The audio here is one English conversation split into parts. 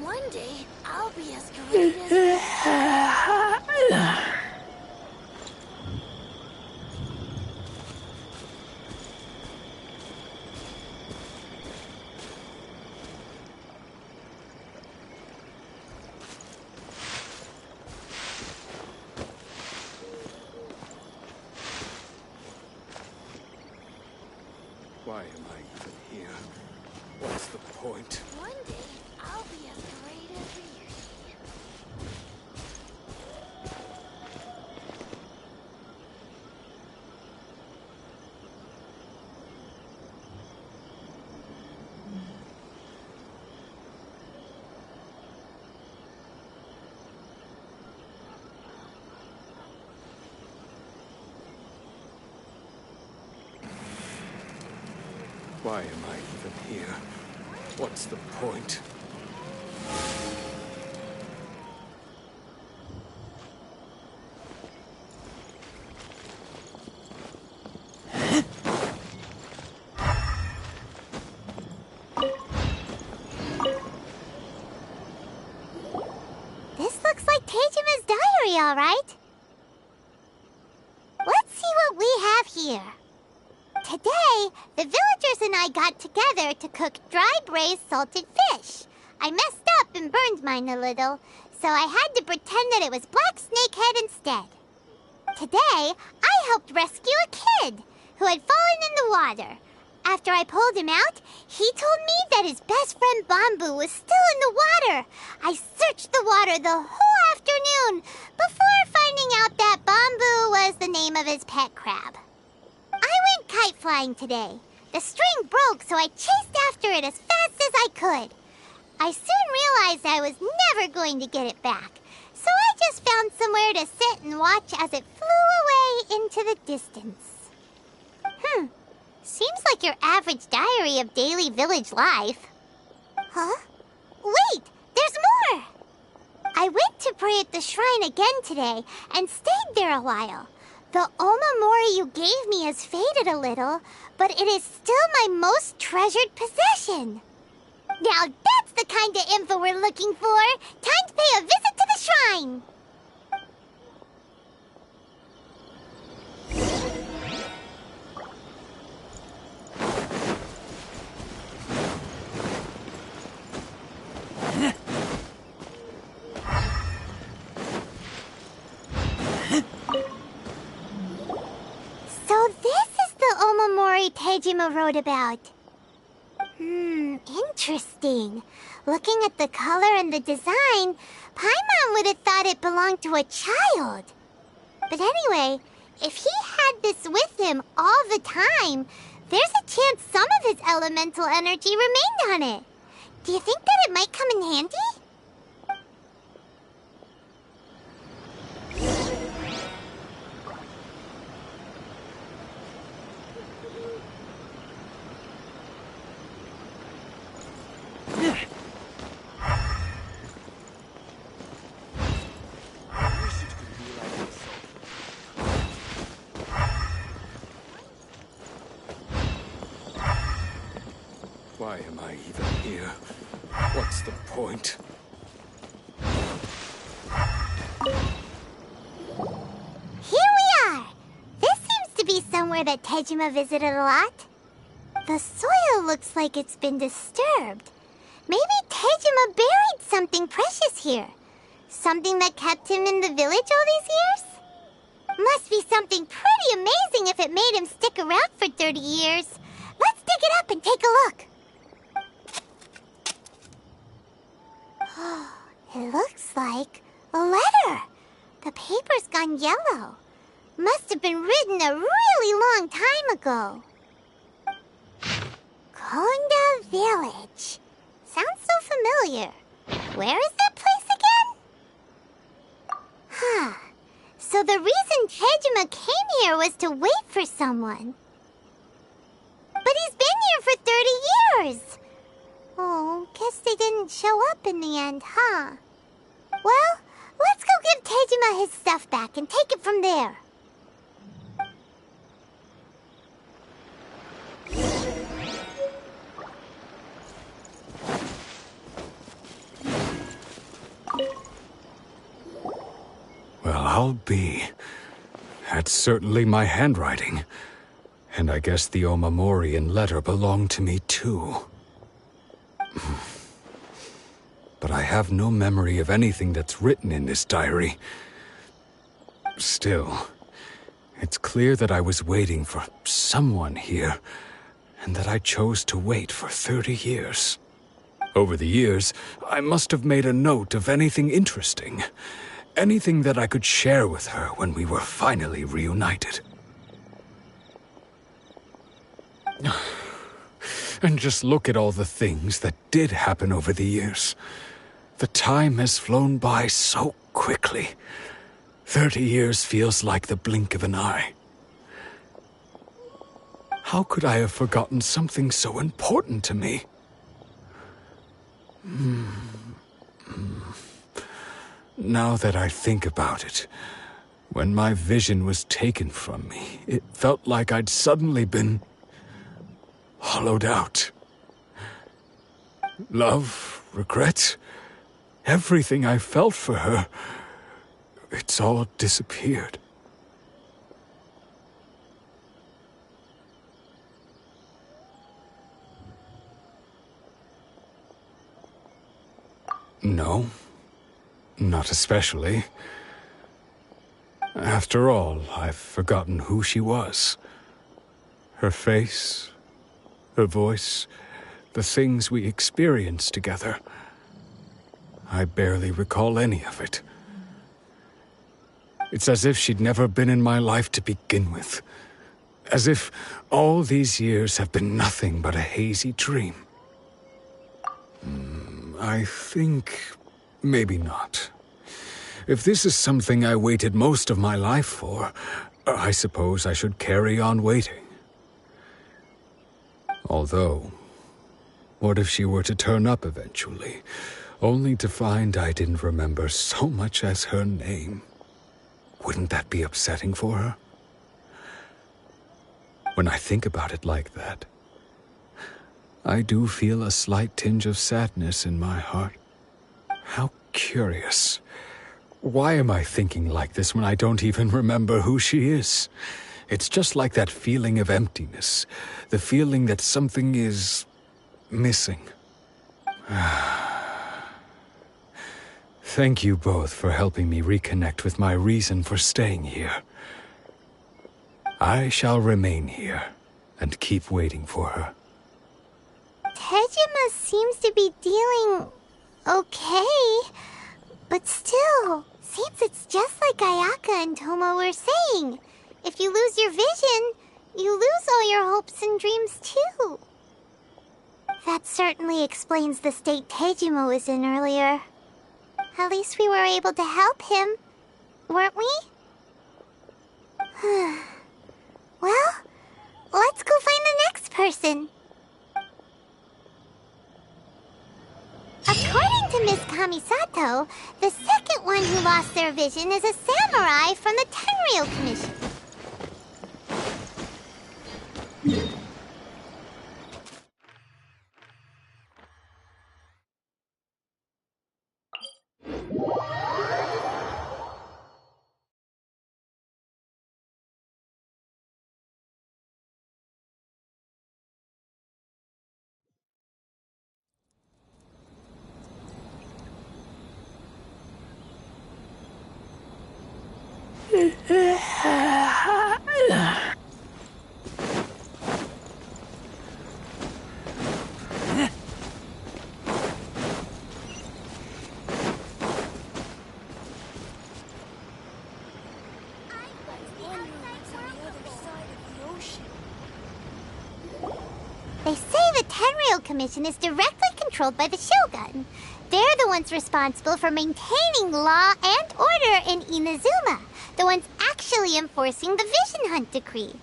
One day, I'll be as great as... Why am I even here? What's the point? One day, I'll be as great as Ryushi. Why am I even here? What's the point? This looks like Teijima's diary, all right. Let's see what we have here. Today, the villagers and I got together to cook dry braised salted fish. I messed up and burned mine a little, so I had to pretend that it was black snakehead instead. Today, I helped rescue a kid who had fallen in the water. After I pulled him out, he told me that his best friend Bamboo was still in the water. I searched the water the whole afternoon before finding out that Bamboo was the name of his pet crab. I went kite flying today. The string broke, so I chased after it as fast as I could. I soon realized I was never going to get it back, so I just found somewhere to sit and watch as it flew away into the distance. Seems like your average diary of daily village life. Huh? Wait, there's more! I went to pray at the shrine again today and stayed there a while. The omamori you gave me has faded a little, but it is still my most treasured possession. Now that's the kind of info we're looking for. Time to pay a visit to the shrine. So this is the omamori Tejima wrote about. Interesting. Looking at the color and the design, Paimon would have thought it belonged to a child. But anyway, if he had this with him all the time, there's a chance some of his elemental energy remained on it. Do you think that it might come in handy? Why am I even here? What's the point? Here we are! This seems to be somewhere that Tejima visited a lot. The soil looks like it's been disturbed. Maybe Tejima buried something precious here. Something that kept him in the village all these years? Must be something pretty amazing if it made him stick around for 30 years. Let's dig it up and take a look. It looks like a letter. The paper's gone yellow. Must have been written a really long time ago. Konda Village. Sounds so familiar. Where is that place again? So the reason Tejima came here was to wait for someone. But he's been here for 30 years. Oh, guess they didn't show up in the end, huh? Well, let's go give Tejima his stuff back and take it from there. I'll be. That's certainly my handwriting. And I guess the Omamorian letter belonged to me too. But I have no memory of anything that's written in this diary. Still, it's clear that I was waiting for someone here, and that I chose to wait for 30 years. Over the years, I must have made a note of anything interesting. Anything that I could share with her when we were finally reunited. And just look at all the things that did happen over the years. The time has flown by so quickly. 30 years feels like the blink of an eye. How could I have forgotten something so important to me? Now that I think about it, when my vision was taken from me, it felt like I'd suddenly been hollowed out. Love, regret, everything I felt for her, it's all disappeared. No, not especially. After all, I've forgotten who she was. Her face, her voice, the things we experienced together. I barely recall any of it. It's as if she'd never been in my life to begin with. As if all these years have been nothing but a hazy dream. I think maybe not. If this is something I waited most of my life for, I suppose I should carry on waiting. Although, what if she were to turn up eventually, only to find I didn't remember so much as her name? Wouldn't that be upsetting for her? When I think about it like that, I do feel a slight tinge of sadness in my heart. How curious. Why am I thinking like this when I don't even remember who she is? It's just like that feeling of emptiness, the feeling that something is missing. Thank you both for helping me reconnect with my reason for staying here. I shall remain here and keep waiting for her. Tejima seems to be dealing okay, but still, seems it's just like Ayaka and Tomo were saying. If you lose your vision, you lose all your hopes and dreams too. That certainly explains the state Tejima was in earlier. At least we were able to help him, weren't we? Well, let's go find the next person. According to Miss Kamisato, the second one who lost their vision is a samurai from the Tenryou Commission. They say the Tenryou Commission is directly controlled by the Shogun. They're the ones responsible for maintaining law and order in Inazuma, the ones actually enforcing the Vision Hunt decree.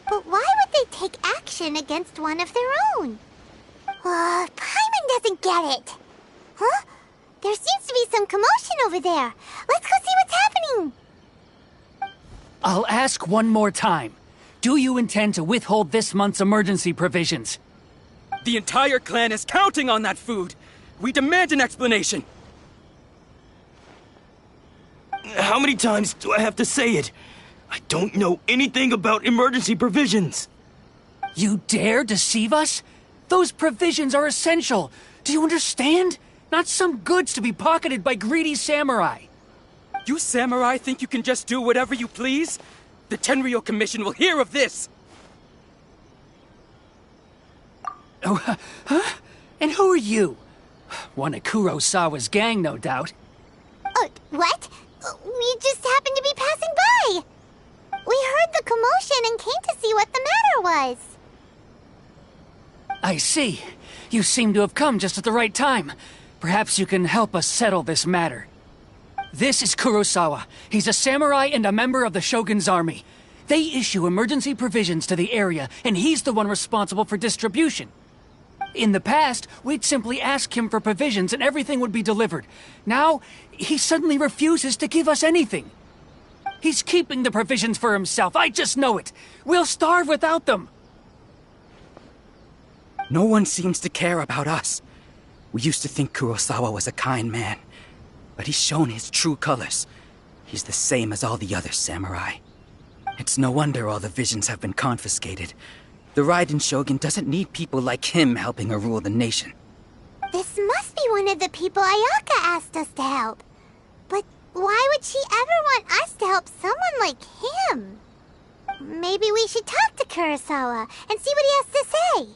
But why would they take action against one of their own? Paimon doesn't get it. Huh? There seems to be some commotion over there. Let's go see what's happening. I'll ask one more time. Do you intend to withhold this month's emergency provisions? The entire clan is counting on that food! We demand an explanation! How many times do I have to say it? I don't know anything about emergency provisions. You dare deceive us? Those provisions are essential. Do you understand? Not some goods to be pocketed by greedy samurai. You samurai think you can just do whatever you please? The Tenryou Commission will hear of this! Oh, huh? And who are you? One of Kurosawa's gang, no doubt. What? We just happened to be passing by. We heard the commotion and came to see what the matter was. I see. You seem to have come just at the right time. Perhaps you can help us settle this matter. This is Kurosawa. He's a samurai and a member of the Shogun's army. They issue emergency provisions to the area, and he's the one responsible for distribution. In the past, we'd simply ask him for provisions and everything would be delivered. Now, he suddenly refuses to give us anything. He's keeping the provisions for himself, I just know it. We'll starve without them. No one seems to care about us. We used to think Kurosawa was a kind man, but he's shown his true colors. He's the same as all the other samurai. It's no wonder all the visions have been confiscated. The Raiden Shogun doesn't need people like him helping her rule the nation. This must be one of the people Ayaka asked us to help. But why would she ever want us to help someone like him? Maybe we should talk to Kurosawa and see what he has to say.